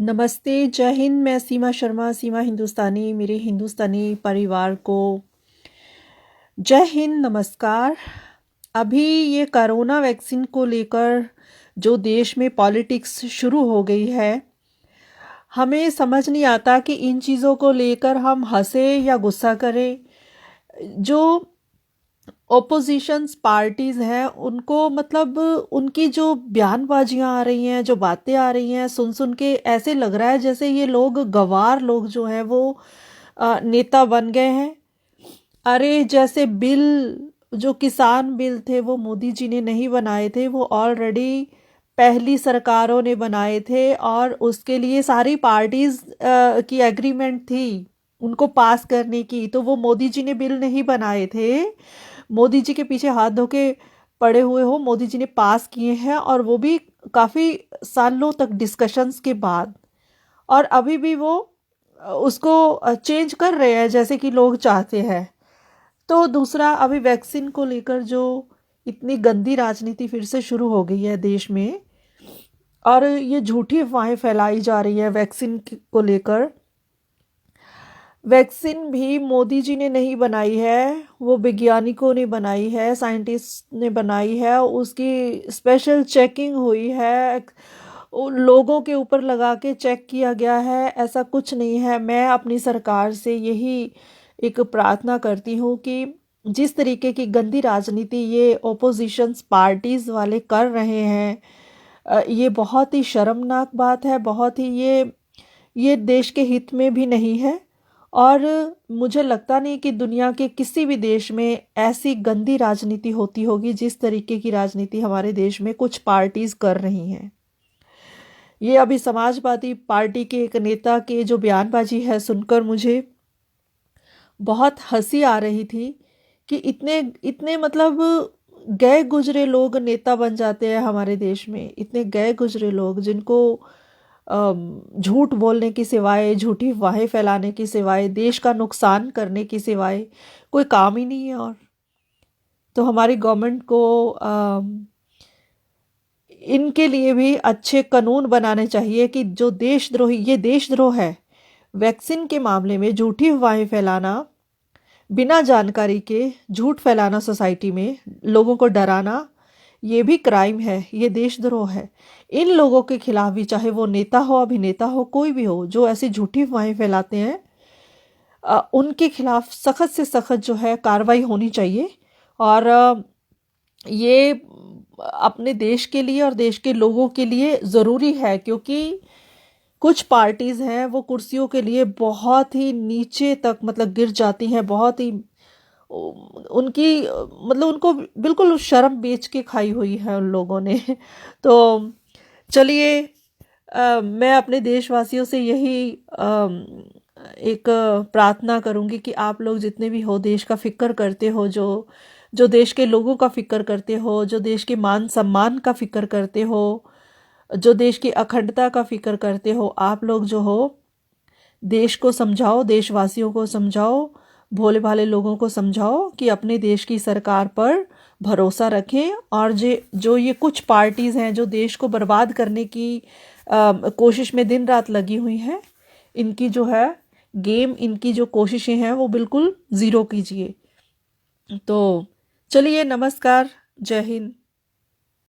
नमस्ते, जय हिंद। मैं सीमा शर्मा, सीमा हिंदुस्तानी, मेरे हिंदुस्तानी परिवार को जय हिंद, नमस्कार। अभी ये कोरोना वैक्सीन को लेकर जो देश में पॉलिटिक्स शुरू हो गई है, हमें समझ नहीं आता कि इन चीज़ों को लेकर हम हंसे या गुस्सा करें। जो ओपोजिशंस पार्टीज़ हैं उनको मतलब उनकी जो बयानबाजियां आ रही हैं, जो बातें आ रही हैं, सुन सुन के ऐसे लग रहा है जैसे ये लोग गंवार लोग जो हैं वो नेता बन गए हैं। अरे जैसे बिल, जो किसान बिल थे वो मोदी जी ने नहीं बनाए थे, वो ऑलरेडी पहली सरकारों ने बनाए थे और उसके लिए सारी पार्टीज की एग्रीमेंट थी उनको पास करने की। तो वो मोदी जी ने बिल नहीं बनाए थे, मोदी जी के पीछे हाथ धो के पड़े हुए हो, मोदी जी ने पास किए हैं और वो भी काफ़ी सालों तक डिस्कशंस के बाद। और अभी भी वो उसको चेंज कर रहे हैं जैसे कि लोग चाहते हैं। तो दूसरा, अभी वैक्सीन को लेकर जो इतनी गंदी राजनीति फिर से शुरू हो गई है देश में, और ये झूठी अफवाहें फैलाई जा रही है वैक्सीन को लेकर। वैक्सीन भी मोदी जी ने नहीं बनाई है, वो वैज्ञानिकों ने बनाई है, साइंटिस्ट ने बनाई है, उसकी स्पेशल चेकिंग हुई है, लोगों के ऊपर लगा के चेक किया गया है। ऐसा कुछ नहीं है। मैं अपनी सरकार से यही एक प्रार्थना करती हूँ कि जिस तरीके की गंदी राजनीति ये ओपोजिशंस पार्टीज़ वाले कर रहे हैं, ये बहुत ही शर्मनाक बात है। बहुत ही ये देश के हित में भी नहीं है। और मुझे लगता नहीं कि दुनिया के किसी भी देश में ऐसी गंदी राजनीति होती होगी जिस तरीके की राजनीति हमारे देश में कुछ पार्टीज कर रही हैं। ये अभी समाजवादी पार्टी के एक नेता के जो बयानबाजी है सुनकर मुझे बहुत हंसी आ रही थी कि इतने इतने मतलब गए गुजरे लोग नेता बन जाते हैं हमारे देश में। इतने गए गुजरे लोग जिनको झूठ बोलने की सिवाय, झूठी अफवाहें फैलाने की सिवाय, देश का नुकसान करने की सिवाय कोई काम ही नहीं है। और तो हमारी गवर्नमेंट को इनके लिए भी अच्छे कानून बनाने चाहिए कि जो देशद्रोही, ये देशद्रोह है। वैक्सीन के मामले में झूठी अफवाहें फैलाना, बिना जानकारी के झूठ फैलाना, सोसाइटी में लोगों को डराना, ये भी क्राइम है, ये देशद्रोह है। इन लोगों के खिलाफ भी, चाहे वो नेता हो, अभिनेता हो, कोई भी हो, जो ऐसी झूठी अफवाहें फैलाते हैं, उनके खिलाफ सख्त से सख्त जो है कार्रवाई होनी चाहिए। और ये अपने देश के लिए और देश के लोगों के लिए ज़रूरी है, क्योंकि कुछ पार्टीज़ हैं वो कुर्सियों के लिए बहुत ही नीचे तक मतलब गिर जाती हैं। बहुत ही उनकी मतलब उनको बिल्कुल शर्म बेच के खाई हुई है उन लोगों ने। तो चलिए, मैं अपने देशवासियों से यही एक प्रार्थना करूंगी कि आप लोग जितने भी हो, देश का फिक्र करते हो, जो जो देश के लोगों का फिक्र करते हो, जो देश के मान सम्मान का फिक्र करते हो, जो देश की अखंडता का फिक्र करते हो, आप लोग जो हो, देश को समझाओ, देशवासियों को समझाओ, भोले भाले लोगों को समझाओ कि अपने देश की सरकार पर भरोसा रखें। और जो ये कुछ पार्टीज़ हैं जो देश को बर्बाद करने की कोशिश में दिन रात लगी हुई हैं, इनकी जो है गेम, इनकी जो कोशिशें हैं वो बिल्कुल ज़ीरो कीजिए। तो चलिए, नमस्कार, जय हिंद।